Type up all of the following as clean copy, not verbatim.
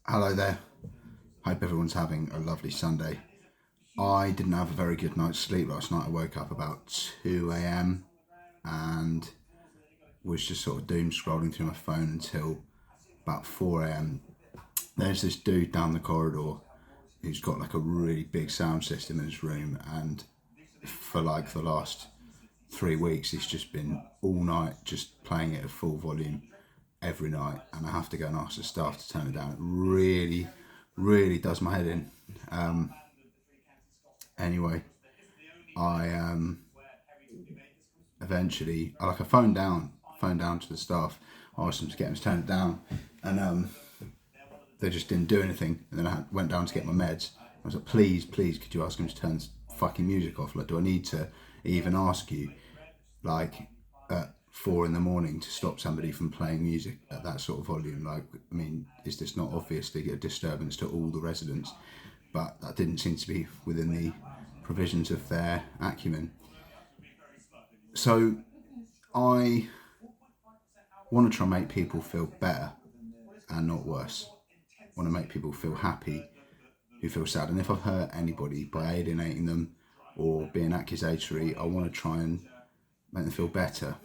Hello there. Hope everyone's having a lovely Sunday. I didn't have a very good night's sleep last night. I woke up about 2 a.m. and was just sort of doom scrolling through my phone until about 4 a.m. There's this dude down the corridor who's got like a really big sound system in his room, and for like the last 3 weeks he's just been all night just playing it at full volume every night, and I have to go and ask the staff to turn it down. It really does my head in. Anyway, I eventually, I phoned down to the staff, asked them to get him to turn it down, and they just didn't do anything. And then I went down to get my meds. I was like, please, could you ask him to turn this fucking music off? Like, do I need to even ask you, like, at 4 a.m. to stop somebody from playing music at that sort of volume? Like, I mean, is this not obviously a disturbance to all the residents? But that didn't seem to be within the provisions of their acumen. So I want to try and make people feel better and not worse. I want to make people feel happy who feel sad. And if I've hurt anybody by alienating them or being accusatory, I want to try and make them feel better.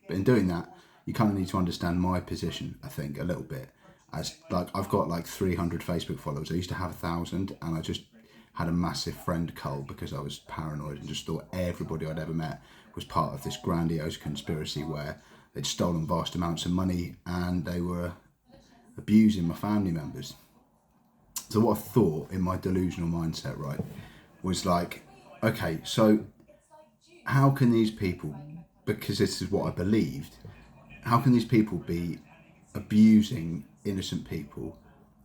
But in doing that, you kind of need to understand my position, I think, a little bit. As like, I've got like 300 Facebook followers. I used to have 1,000, and I just had a massive friend cult because I was paranoid and just thought everybody I'd ever met was part of this grandiose conspiracy where they'd stolen vast amounts of money and they were abusing my family members. So what I thought in my delusional mindset, right, was like, okay, so how can these people, because this is what I believed, how can these people be abusing innocent people?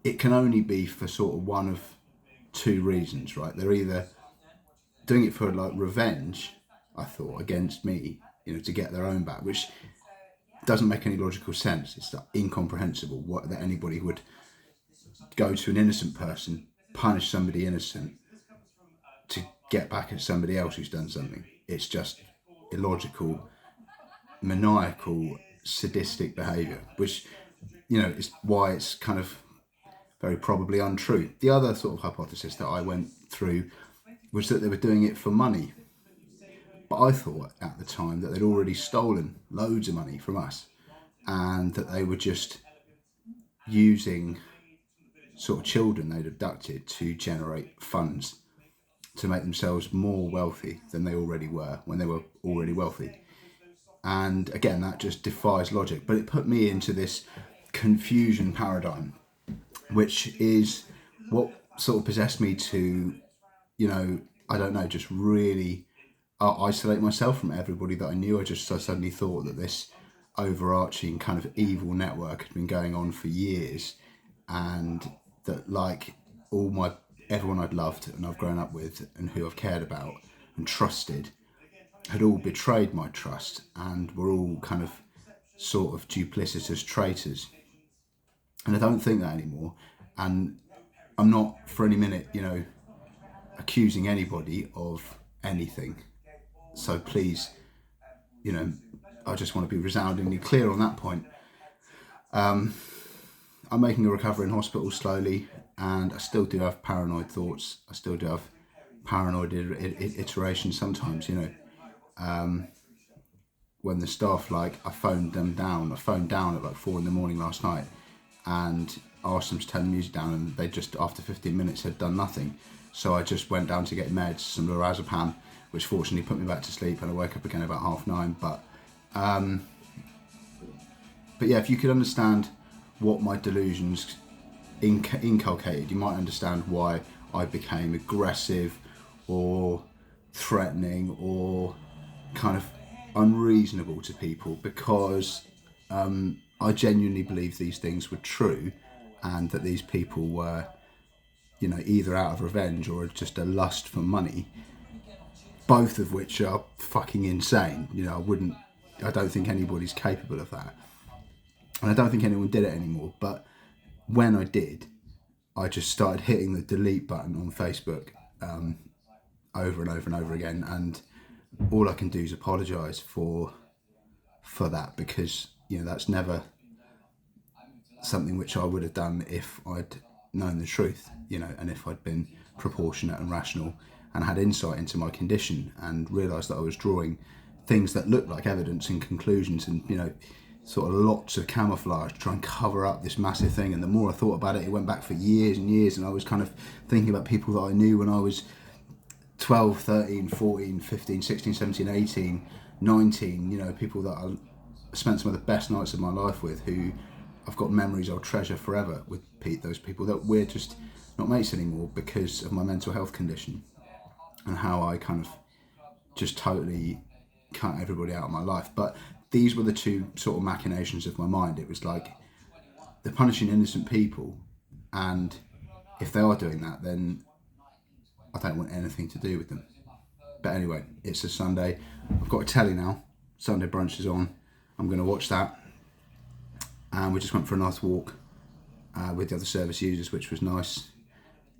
It can only be for sort of one of two reasons, right? They're either doing it for like revenge, I thought, against me, to get their own back, which doesn't make any logical sense. It's incomprehensible that anybody would go to an innocent person, punish somebody innocent to get back at somebody else who's done something. It's just illogical, maniacal, sadistic behaviour, which, is why it's kind of very probably untrue. The other sort of hypothesis that I went through was that they were doing it for money. But I thought at the time that they'd already stolen loads of money from us and that they were just using sort of children they'd abducted to generate funds to make themselves more wealthy than they already were when they were already wealthy. And again, that just defies logic. But it put me into this confusion paradigm, which is what sort of possessed me to, I don't know, just really isolate myself from everybody that I knew. I suddenly thought that this overarching kind of evil network had been going on for years, and that like everyone I'd loved and I've grown up with and who I've cared about and trusted had all betrayed my trust and were all kind of sort of duplicitous traitors. And I don't think that anymore. And I'm not for any minute, accusing anybody of anything. So please, I just want to be resoundingly clear on that point. I'm making a recovery in hospital slowly, and I still do have paranoid thoughts. I still do have paranoid iterations sometimes, when the staff, I phoned down at like 4 a.m. last night and asked them to turn the music down, and they just, after 15 minutes, had done nothing. So I just went down to get meds, some lorazepam, which fortunately put me back to sleep, and I woke up again about 9:30. But yeah, if you could understand what my delusions inculcated, you might understand why I became aggressive or threatening or kind of unreasonable to people, because I genuinely believe these things were true, and that these people were, either out of revenge or just a lust for money, both of which are fucking insane. I don't think anybody's capable of that, and I don't think anyone did it anymore. But when I did, I just started hitting the delete button on Facebook over and over and over again, and all I can do is apologise for that, because that's never something which I would have done if I'd known the truth, and if I'd been proportionate and rational and had insight into my condition and realised that I was drawing things that looked like evidence and conclusions and, sort of lots of camouflage to try and cover up this massive thing. And the more I thought about it, it went back for years and years, and I was kind of thinking about people that I knew when I was 12, 13, 14, 15, 16, 17, 18, 19, people that I spent some of the best nights of my life with, who I've got memories I'll treasure forever with those people, that we're just not mates anymore because of my mental health condition and how I kind of just totally cut everybody out of my life. But these were the two sort of machinations of my mind. It was like, they're punishing innocent people, and if they are doing that, then I don't want anything to do with them. But anyway, it's a Sunday. I've got a telly now. Sunday brunch is on. I'm going to watch that. And we just went for a nice walk with the other service users, which was nice.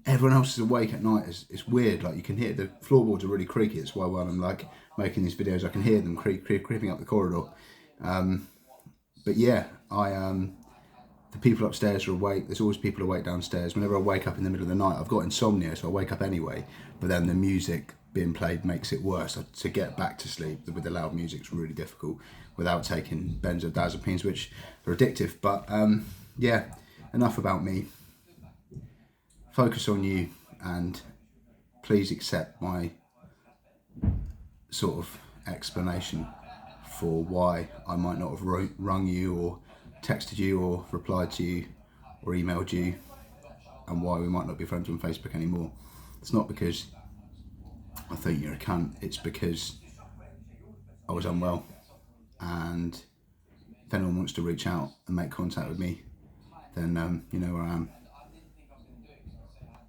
Everyone else is awake at night. It's weird. Like, you can hear the floorboards are really creaky. That's why when I'm like making these videos, I can hear them creeping up the corridor. But yeah, the people upstairs are awake. There's always people awake downstairs. Whenever I wake up in the middle of the night, I've got insomnia, so I wake up anyway. But then the music being played makes it worse. To get back to sleep with the loud music is really difficult without taking benzodiazepines, which are addictive. But yeah, enough about me. Focus on you, and please accept my sort of explanation for why I might not have rung you or texted you or replied to you or emailed you, and why we might not be friends on Facebook anymore. It's not because I think you're a cunt, it's because I was unwell, and if anyone wants to reach out and make contact with me, then you know where I am.